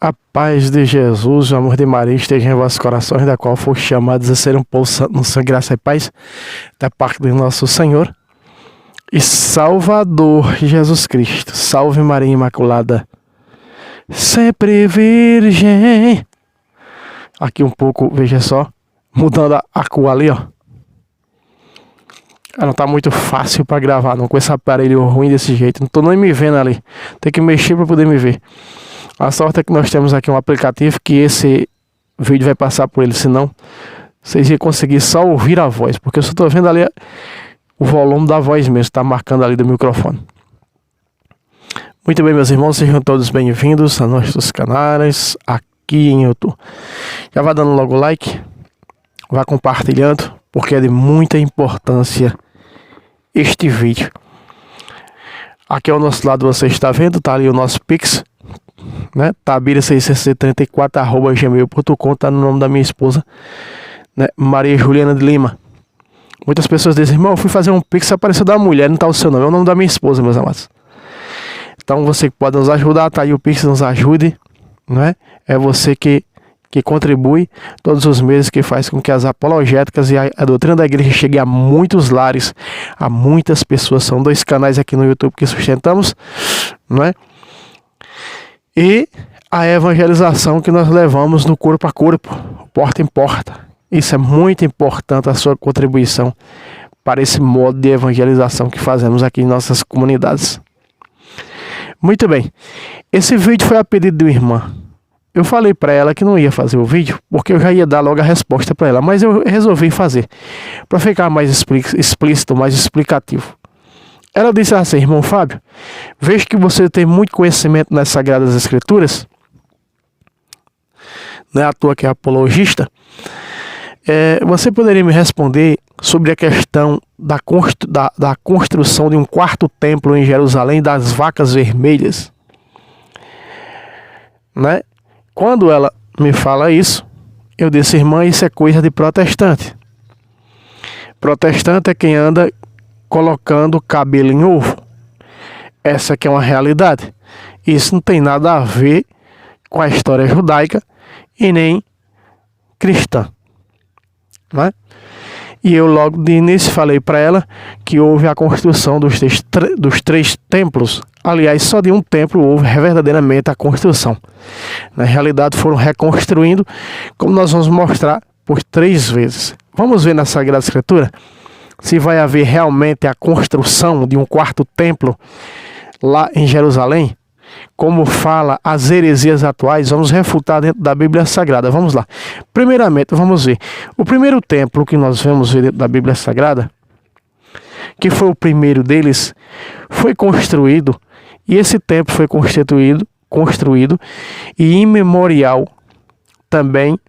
A paz de Jesus, o amor de Maria esteja em vossos corações, da qual foste chamados a ser um povo santo no sangue, graça e paz, da parte do nosso Senhor e Salvador Jesus Cristo. Salve Maria Imaculada, sempre virgem. Aqui um pouco, veja só, mudando a cor ali, ó. Não tá muito fácil para gravar, não, com esse aparelho ruim desse jeito. Não tô nem me vendo ali. Tem que mexer para poder me ver. A sorte é que nós temos aqui um aplicativo que esse vídeo vai passar por ele, senão vocês iam conseguir só ouvir a voz, porque eu só estou vendo ali o volume da voz mesmo, está marcando ali do microfone. Muito bem, meus irmãos, sejam todos bem-vindos a nossos canais aqui em YouTube. Já vá dando logo o like, vá compartilhando, porque é de muita importância este vídeo. Aqui ao nosso lado você está vendo, tá ali o nosso Pix, né? tabira634@gmail.com, tá no nome da minha esposa, né? Maria Juliana de Lima. Muitas pessoas dizem, irmão, eu fui fazer um Pix, apareceu da mulher, não tá o seu nome, é o nome da minha esposa, meus amados. Então você pode nos ajudar, tá aí o Pix, nos ajude, né? É você que contribui todos os meses, que faz com que as apologéticas e a doutrina da igreja chegue a muitos lares, a muitas pessoas. São 2 canais aqui no YouTube que sustentamos, não é? E a evangelização que nós levamos no corpo a corpo, porta em porta. Isso é muito importante, a sua contribuição para esse modo de evangelização que fazemos aqui em nossas comunidades. Muito bem, esse vídeo foi a pedido de uma irmã. Eu falei para ela que não ia fazer o vídeo, porque eu já ia dar logo a resposta para ela, mas eu resolvi fazer, para ficar mais explícito, mais explicativo. Ela disse assim, irmão Fábio, vejo que você tem muito conhecimento nas Sagradas Escrituras, não é à toa que é apologista. Você poderia me responder sobre a questão da construção de um 4º templo em Jerusalém, das vacas vermelhas? Né? Quando ela me fala isso, eu disse, irmã, isso é coisa de protestante. Protestante é quem anda colocando cabelo em ovo. Essa aqui é uma realidade. Isso não tem nada a ver com a história judaica e nem cristã, né? E eu logo de início falei para ela que houve a construção dos 3 templos. Aliás, só de um templo houve verdadeiramente a construção. Na realidade foram reconstruindo, como nós vamos mostrar, por 3 vezes. Vamos ver na Sagrada Escritura se vai haver realmente a construção de um 4º templo lá em Jerusalém, como fala as heresias atuais. Vamos refutar dentro da Bíblia Sagrada. Vamos lá. Primeiramente, vamos ver. O primeiro templo que nós vamos ver dentro da Bíblia Sagrada, que foi o primeiro deles, foi construído, e esse templo foi construído e em memorial também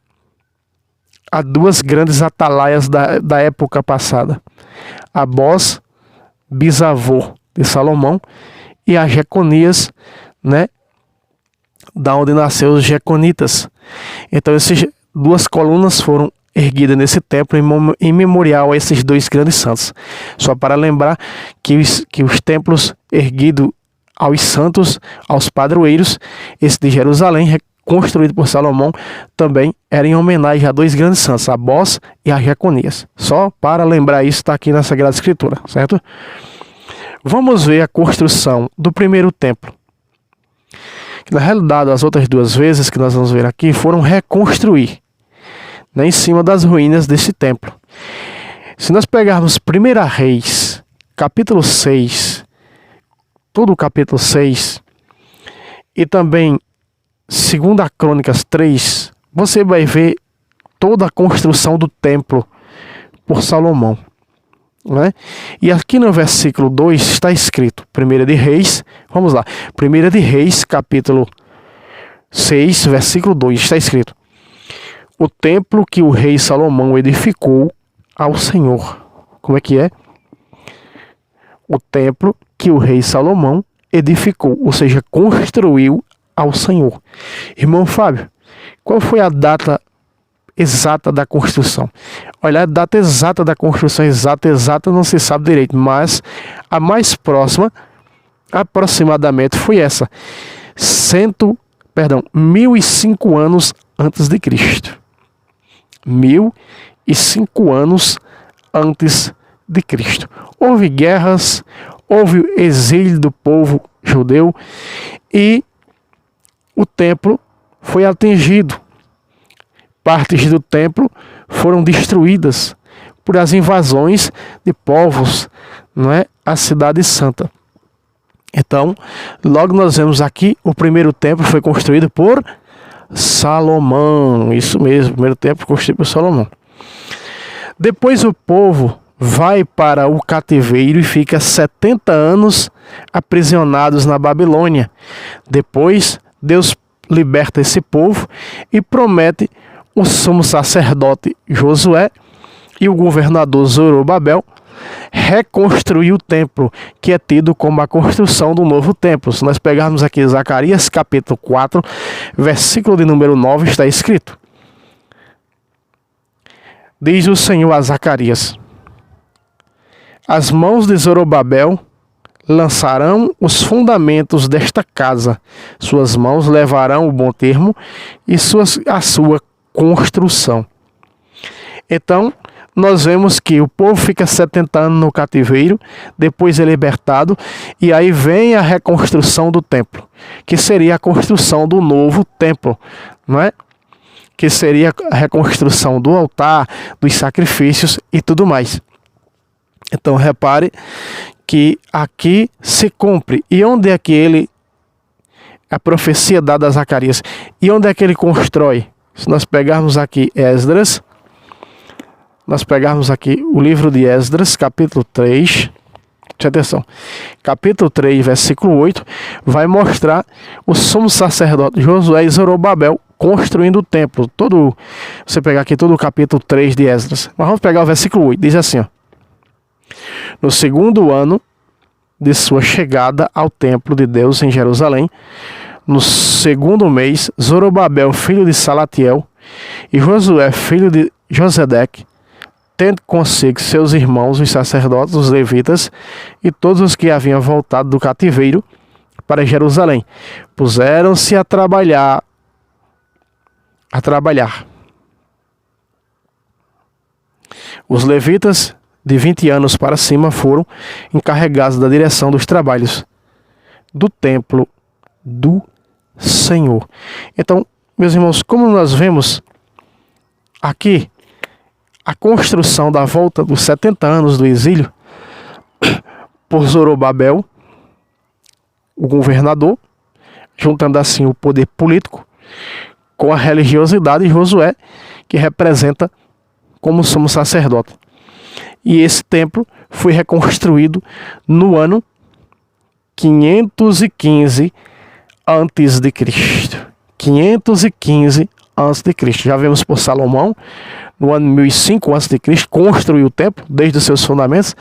a 2 grandes atalaias da época passada. A Bós, bisavô de Salomão, e a Jeconias, né, da onde nasceu os Jeconitas. Então essas 2 colunas foram erguidas nesse templo em memorial a esses 2 grandes santos. Só para lembrar que os templos erguidos aos santos, aos padroeiros, esse de Jerusalém, construído por Salomão, também era em homenagem a 2 grandes santos, a Bós e a Jeconias. Só para lembrar isso, está aqui na Sagrada Escritura, certo? Vamos ver a construção do primeiro templo. Na realidade, as outras 2 vezes que nós vamos ver aqui foram reconstruir, né, em cima das ruínas desse templo. Se nós pegarmos 1 Reis, capítulo 6, todo o capítulo 6, e também 2 Crônicas 3, você vai ver toda a construção do templo por Salomão, né? E aqui no versículo 2 está escrito, 1 de Reis, vamos lá, 1 de Reis, capítulo 6, versículo 2, está escrito: o templo que o rei Salomão edificou ao Senhor. Como é que é? O templo que o rei Salomão edificou, ou seja, construiu ao Senhor. Irmão Fábio, qual foi a data exata da construção? Olha, a data exata da construção, exata não se sabe direito, mas a mais próxima aproximadamente foi essa: 1005 anos antes de Cristo. 1005 anos antes de Cristo. Houve guerras, houve exílio do povo judeu e o templo foi atingido. Partes do templo foram destruídas por as invasões de povos, não é? A cidade santa. Então, logo nós vemos aqui, o primeiro templo foi construído por Salomão. Isso mesmo, o primeiro templo construído por Salomão. Depois o povo vai para o cativeiro e fica 70 anos aprisionados na Babilônia. Depois, Deus liberta esse povo e promete o sumo sacerdote Josué e o governador Zorobabel reconstruir o templo, que é tido como a construção do novo templo. Se nós pegarmos aqui Zacarias capítulo 4, versículo de número 9, está escrito: diz o Senhor a Zacarias: as mãos de Zorobabel lançarão os fundamentos desta casa, suas mãos levarão o bom termo e a sua construção. Então, nós vemos que o povo fica 70 anos no cativeiro, depois é libertado, e aí vem a reconstrução do templo, que seria a construção do novo templo, não é? Que seria a reconstrução do altar, dos sacrifícios e tudo mais. Então, repare que aqui se cumpre. E onde é que a profecia dada a Zacarias, e onde é que ele constrói? Se nós pegarmos aqui Esdras, nós pegarmos aqui o livro de Esdras, capítulo 3, preste atenção, capítulo 3, versículo 8, vai mostrar o sumo sacerdote Josué e Zorobabel construindo o templo. Você pegar aqui todo o capítulo 3 de Esdras. Mas vamos pegar o versículo 8, diz assim, ó: no segundo ano de sua chegada ao templo de Deus em Jerusalém, no segundo mês, Zorobabel, filho de Salatiel, e Josué, filho de Josedeque, tendo consigo seus irmãos, os sacerdotes, os levitas, e todos os que haviam voltado do cativeiro para Jerusalém, puseram-se a trabalhar. Os levitas de 20 anos para cima foram encarregados da direção dos trabalhos do templo do Senhor. Então, meus irmãos, como nós vemos aqui a construção da volta dos 70 anos do exílio por Zorobabel, o governador, juntando assim o poder político com a religiosidade de Josué, que representa como sumo sacerdote. E esse templo foi reconstruído no ano 515 antes de Cristo. 515 antes de Cristo. Já vemos por Salomão, no ano 1005 antes de Cristo, construiu o templo desde os seus fundamentos.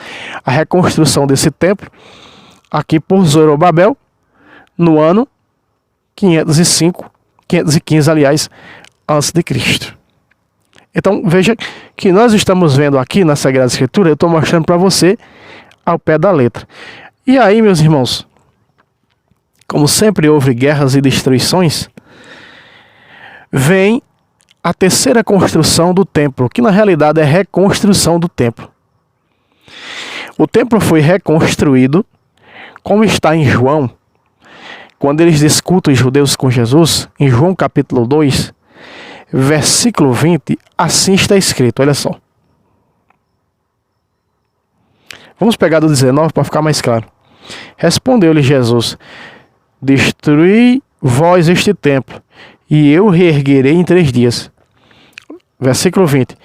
A reconstrução desse templo aqui por Zorobabel no ano 515, aliás, antes de Cristo. Então, veja que nós estamos vendo aqui na Sagrada Escritura, eu estou mostrando para você ao pé da letra. E aí, meus irmãos, como sempre houve guerras e destruições, vem a terceira construção do templo, que na realidade é reconstrução do templo. O templo foi reconstruído, como está em João, quando eles discutem os judeus com Jesus, em João capítulo 2, versículo 20, assim está escrito, olha só. Vamos pegar do 19 para ficar mais claro. Respondeu-lhe Jesus: destruí vós este templo, e eu reerguerei em 3 dias. Versículo 20.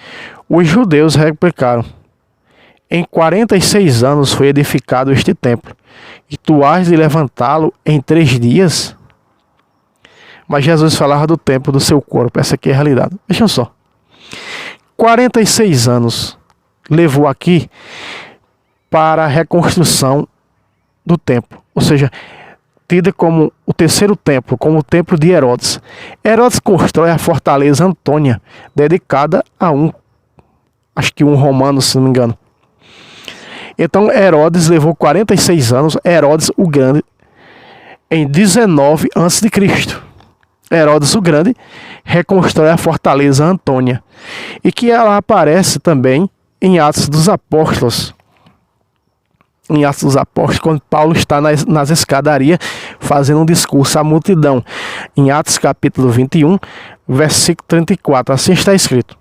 Os judeus replicaram: em 46 anos foi edificado este templo, e tu has de levantá-lo em 3 dias? Mas Jesus falava do templo do seu corpo. Essa aqui é a realidade. Vejam só. 46 anos levou aqui para a reconstrução do templo. Ou seja, tida como o terceiro templo, como o templo de Herodes. Herodes constrói a fortaleza Antônia, dedicada a um romano, se não me engano. Então Herodes levou 46 anos, Herodes o Grande, em 19 a.C. Herodes o Grande reconstrói a fortaleza Antônia, e que ela aparece também em Atos dos Apóstolos. Em Atos dos Apóstolos, quando Paulo está nas escadarias fazendo um discurso à multidão. Em Atos capítulo 21, versículo 34, assim está escrito: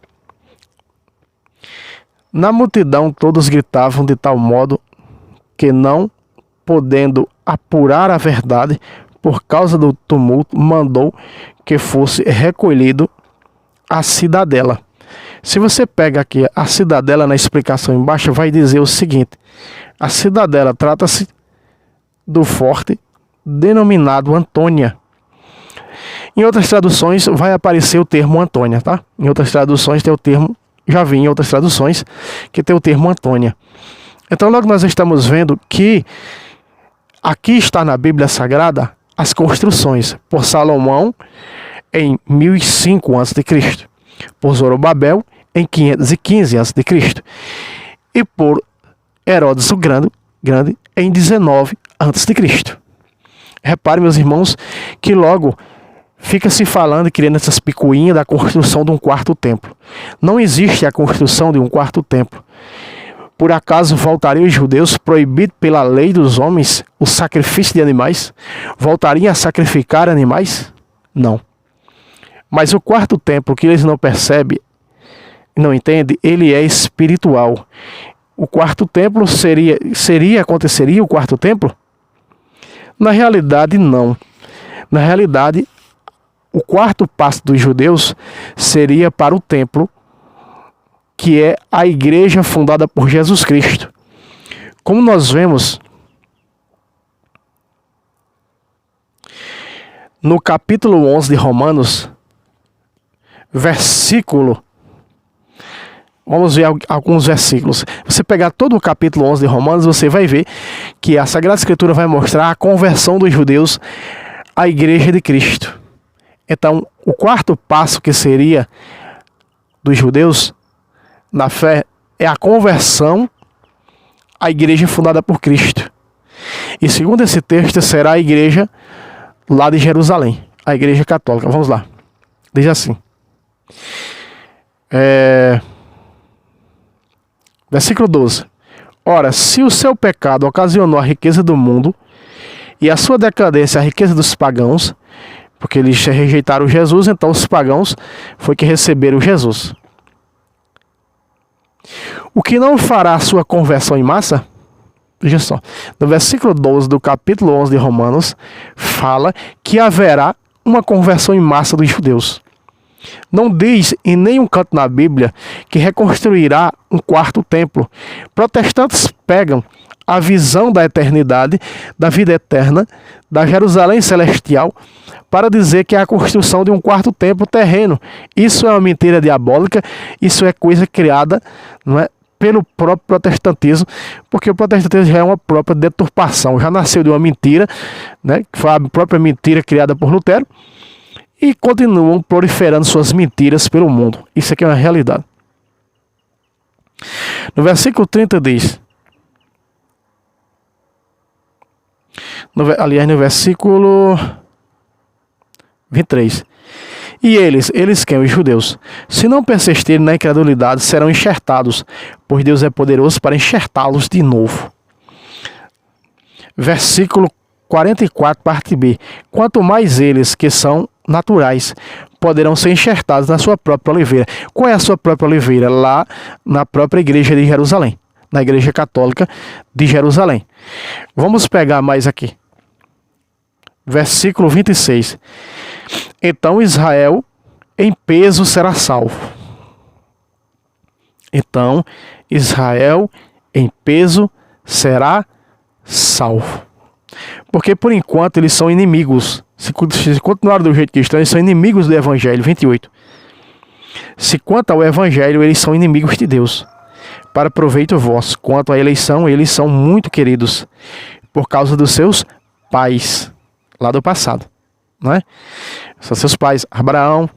na multidão todos gritavam de tal modo que, não podendo apurar a verdade por causa do tumulto, mandou que fosse recolhido a cidadela. Se você pega aqui a cidadela na explicação embaixo, vai dizer o seguinte: a cidadela trata-se do forte denominado Antônia. Em outras traduções vai aparecer o termo Antônia, tá? Em outras traduções tem o termo, já vi em outras traduções que tem o termo Antônia. Então logo nós estamos vendo que aqui está na Bíblia Sagrada as construções por Salomão em 1005 a.C., por Zorobabel em 515 a.C. e por Herodes o Grande em 19 a.C. Repare, meus irmãos, que logo fica se falando e criando essas picuinhas da construção de um quarto templo. Não existe a construção de um quarto templo. Por acaso voltariam os judeus, proibido pela lei dos homens, o sacrifício de animais? Voltariam a sacrificar animais? Não. Mas o quarto templo, que eles não percebem, não entendem, ele é espiritual. O quarto templo aconteceria o quarto templo? Na realidade, não. Na realidade, o quarto passo dos judeus seria para o templo, que é a igreja fundada por Jesus Cristo. Como nós vemos no capítulo 11 de Romanos, vamos ver alguns versículos. Você pegar todo o capítulo 11 de Romanos, você vai ver que a Sagrada Escritura vai mostrar a conversão dos judeus à igreja de Cristo. Então, o quarto passo que seria dos judeus na fé é a conversão à igreja fundada por Cristo. E segundo esse texto, será a igreja lá de Jerusalém, a igreja católica. Vamos lá. Diz assim. Versículo 12. Ora, se o seu pecado ocasionou a riqueza do mundo e a sua decadência a riqueza dos pagãos, porque eles rejeitaram Jesus, então os pagãos foi que receberam Jesus. O que não fará a sua conversão em massa? Veja só, no versículo 12 do capítulo 11 de Romanos, fala que haverá uma conversão em massa dos judeus. Não diz em nenhum canto na Bíblia que reconstruirá um quarto templo. Protestantes pegam a visão da eternidade, da vida eterna, da Jerusalém celestial, para dizer que é a construção de um quarto templo terreno. Isso é uma mentira diabólica, isso é coisa criada, não é, pelo próprio protestantismo, porque o protestantismo já é uma própria deturpação, já nasceu de uma mentira, né, que foi a própria mentira criada por Lutero, e continuam proliferando suas mentiras pelo mundo. Isso aqui é uma realidade. No versículo 30 diz, no versículo 23, e eles quem? Os judeus, se não persistirem na incredulidade, serão enxertados, pois Deus é poderoso para enxertá-los de novo. Versículo 44, parte B. Quanto mais eles, que são naturais, poderão ser enxertados na sua própria oliveira. Qual é a sua própria oliveira? Lá na própria igreja de Jerusalém, na igreja católica de Jerusalém. Vamos pegar mais aqui. Versículo 26. Então Israel em peso será salvo. Então Israel em peso será salvo. Porque por enquanto eles são inimigos. Se continuarem do jeito que estão, eles são inimigos do Evangelho. 28. Se quanto ao Evangelho, eles são inimigos de Deus, para proveito vosso. Quanto à eleição, eles são muito queridos, por causa dos seus pais, lá do passado, não é? São seus pais, Abraão,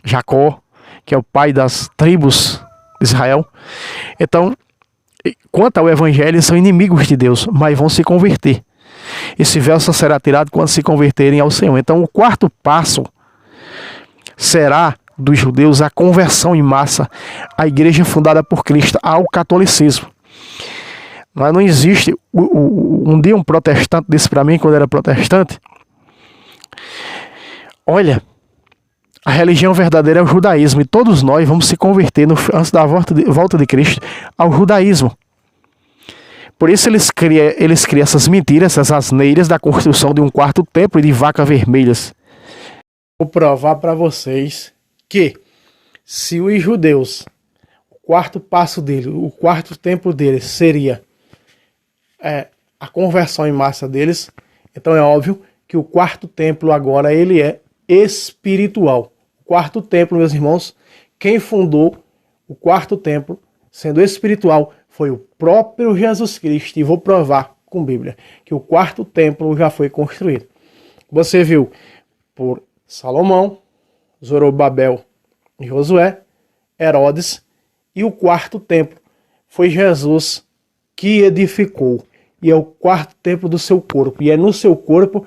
Jacó, que é o pai das tribos de Israel. Então, quanto ao Evangelho, eles são inimigos de Deus, mas vão se converter. Esse véu só será tirado quando se converterem ao Senhor. Então, o quarto passo será dos judeus a conversão em massa à igreja fundada por Cristo, ao catolicismo. Mas não existe. Um dia um protestante disse para mim, quando era protestante: olha, a religião verdadeira é o judaísmo, e todos nós vamos se converter antes da volta de Cristo ao judaísmo. Por isso eles criam essas mentiras, essas asneiras da construção de um quarto templo e de vacas vermelhas. Vou provar para vocês que se os judeus, o quarto passo dele, o quarto templo deles seria a conversão em massa deles, então é óbvio que o quarto templo agora ele é espiritual. O quarto templo, meus irmãos, quem fundou o quarto templo, sendo espiritual, foi o próprio Jesus Cristo. E vou provar com Bíblia que o quarto templo já foi construído. Você viu por Salomão, Zorobabel e Josué, Herodes, e o quarto templo foi Jesus que edificou. E é o quarto templo do seu corpo. E é no seu corpo,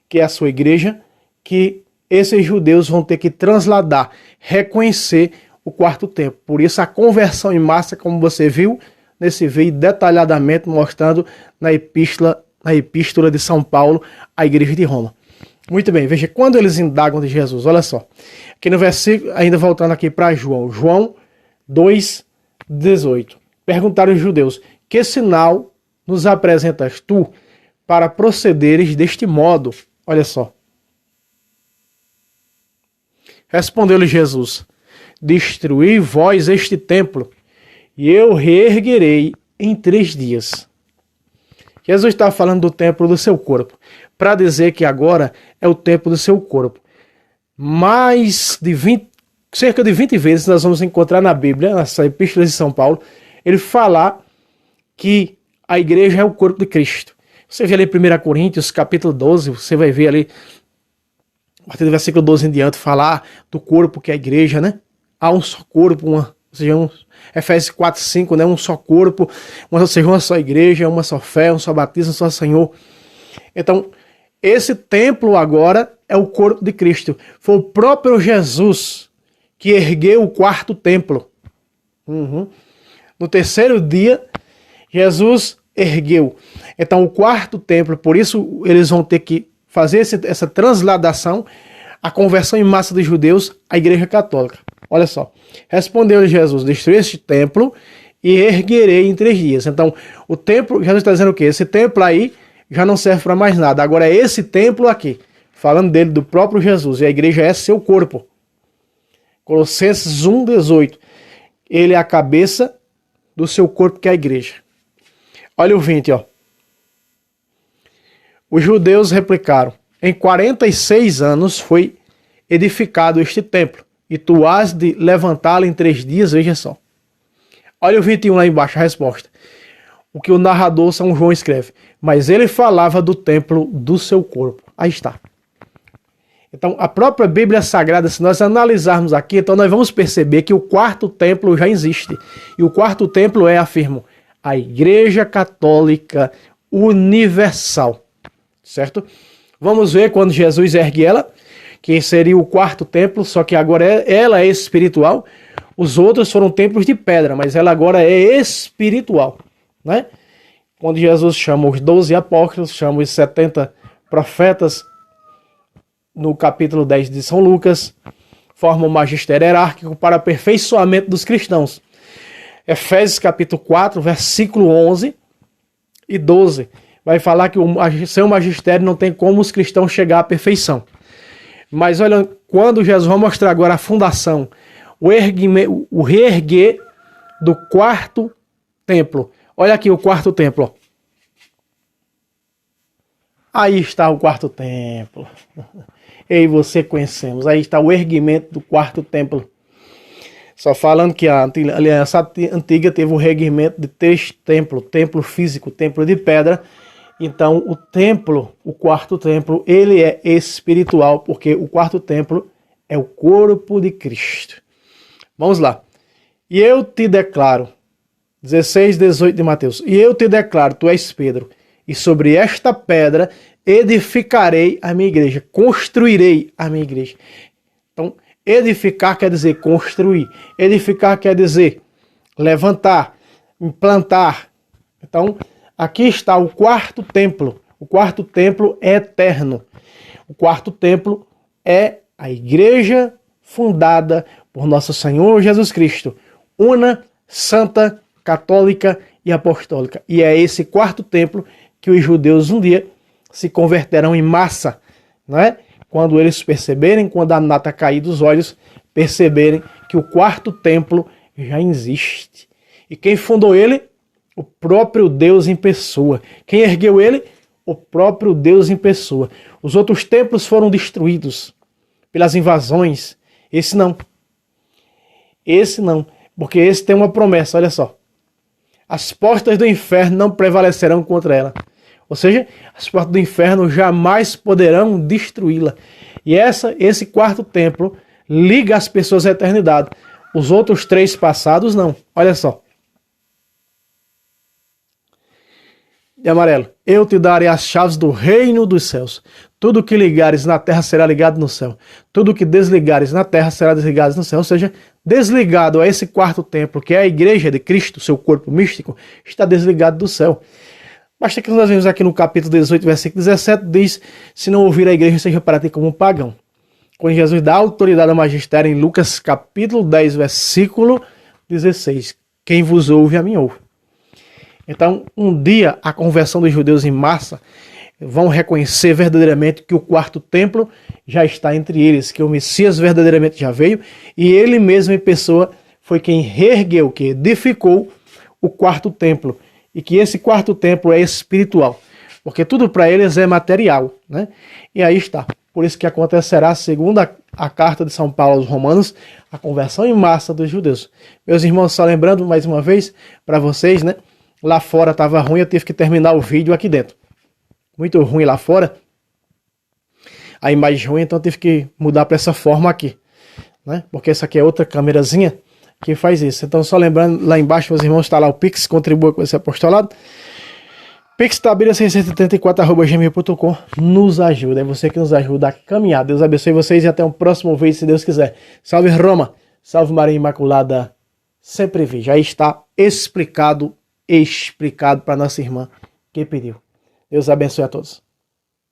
que é a sua igreja, que esses judeus vão ter que transladar, reconhecer o quarto templo. Por isso a conversão em massa, como você viu nesse vídeo detalhadamente mostrando na epístola de São Paulo à igreja de Roma. Muito bem, veja, quando eles indagam de Jesus, olha só, aqui no versículo, ainda voltando aqui para João 2:18, perguntaram os judeus: que sinal nos apresentas tu para procederes deste modo? Olha só. Respondeu-lhe Jesus: destruí vós este templo, e eu reerguerei em 3 dias. Jesus está falando do templo do seu corpo, para dizer que agora é o templo do seu corpo. Cerca de 20 vezes nós vamos encontrar na Bíblia, nessa epístola de São Paulo, ele falar que a igreja é o corpo de Cristo. Você vê ali em 1 Coríntios, capítulo 12, você vai ver ali, a partir do versículo 12 em diante, falar do corpo que é a igreja, né? Há um só corpo, Efésios 4:5, né? Um só corpo, uma só igreja, uma só fé, um só batismo, um só Senhor. Então, esse templo agora é o corpo de Cristo. Foi o próprio Jesus que ergueu o quarto templo. No 3º dia, Jesus ergueu. Então, o quarto templo, por isso eles vão ter que fazer essa transladação, a conversão em massa dos judeus à igreja católica. Olha só. Respondeu-lhe Jesus: destruí este templo e erguerei em 3 dias. Então, o templo, Jesus está dizendo o quê? Esse templo aí já não serve para mais nada. Agora é esse templo aqui, falando dele, do próprio Jesus, e a igreja é seu corpo. Colossenses 1:18. Ele é a cabeça do seu corpo, que é a igreja. Olha o 20, ó. Os judeus replicaram: em 46 anos foi edificado este templo, e tu has de levantá-lo em 3 dias, veja só. Olha o 21 lá embaixo, a resposta. O que o narrador São João escreve: mas ele falava do templo do seu corpo. Aí está. Então, a própria Bíblia Sagrada, se nós analisarmos aqui, então nós vamos perceber que o quarto templo já existe. E o quarto templo é, afirmo, a Igreja Católica Universal. Certo? Vamos ver quando Jesus ergue ela, que seria o quarto templo, só que agora ela é espiritual. Os outros foram templos de pedra, mas ela agora é espiritual, né? Quando Jesus chama os 12 apóstolos, chama os 70 profetas, no capítulo 10 de São Lucas, forma o magistério hierárquico para aperfeiçoamento dos cristãos. Efésios capítulo 4, versículo 11 e 12, vai falar que sem o magistério não tem como os cristãos chegar à perfeição. Mas olha, quando Jesus vai mostrar agora a fundação, o reerguer do quarto templo. Olha aqui o quarto templo. Aí está o quarto templo. Eu e você conhecemos. Aí está o erguimento do quarto templo. Só falando que a aliança antiga teve o erguimento de 3 templos. Templo físico, templo de pedra. Então o templo, o quarto templo, ele é espiritual, porque o quarto templo é o corpo de Cristo. Vamos lá. E eu te declaro, 16, 18 de Mateus. E eu te declaro, tu és Pedro, e sobre esta pedra edificarei a minha igreja, construirei a minha igreja. Então, edificar quer dizer construir, edificar quer dizer levantar, implantar. Então, aqui está o quarto templo. O quarto templo é eterno. O quarto templo é a igreja fundada por nosso Senhor Jesus Cristo, una, santa, católica e apostólica. E é esse quarto templo que os judeus um dia se converterão em massa, não é? Quando eles perceberem, quando a nata cair dos olhos, perceberem que o quarto templo já existe. E quem fundou ele? O próprio Deus em pessoa. Quem ergueu ele? O próprio Deus em pessoa. Os outros templos foram destruídos pelas invasões. Esse não. Esse não. Porque esse tem uma promessa, olha só. As portas do inferno não prevalecerão contra ela. Ou seja, as portas do inferno jamais poderão destruí-la. E esse quarto templo liga as pessoas à eternidade. Os outros 3 passados não. Olha só. De amarelo. Eu te darei as chaves do reino dos céus. Tudo que ligares na terra será ligado no céu. Tudo que desligares na terra será desligado no céu. Ou seja, desligado a esse quarto templo, que é a igreja de Cristo, seu corpo místico, está desligado do céu. Basta que nós vemos aqui no capítulo 18, versículo 17, diz: se não ouvir a igreja, seja para ti como um pagão. Quando Jesus dá autoridade ao magistério em Lucas capítulo 10, versículo 16. Quem vos ouve, a mim ouve. Então, um dia, a conversão dos judeus em massa vão reconhecer verdadeiramente que o quarto templo já está entre eles, que o Messias verdadeiramente já veio, e ele mesmo em pessoa foi quem reergueu, que edificou o quarto templo, e que esse quarto templo é espiritual, porque tudo para eles é material, né? E aí está. Por isso que acontecerá, segundo a carta de São Paulo aos Romanos, a conversão em massa dos judeus. Meus irmãos, só lembrando mais uma vez para vocês, né? Lá fora estava ruim, eu tive que terminar o vídeo aqui dentro. Muito ruim lá fora. A imagem ruim, então eu tive que mudar para essa forma aqui, né? Porque essa aqui é outra câmerazinha que faz isso. Então, só lembrando, lá embaixo, meus irmãos, está lá o Pix, contribua com esse apostolado. pixtabira634@gmail.com, nos ajuda. É você que nos ajuda a caminhar. Deus abençoe vocês e até o próximo vídeo, se Deus quiser. Salve Roma, salve Maria Imaculada, sempre vi. Já está explicado para nossa irmã que pediu. Deus abençoe a todos.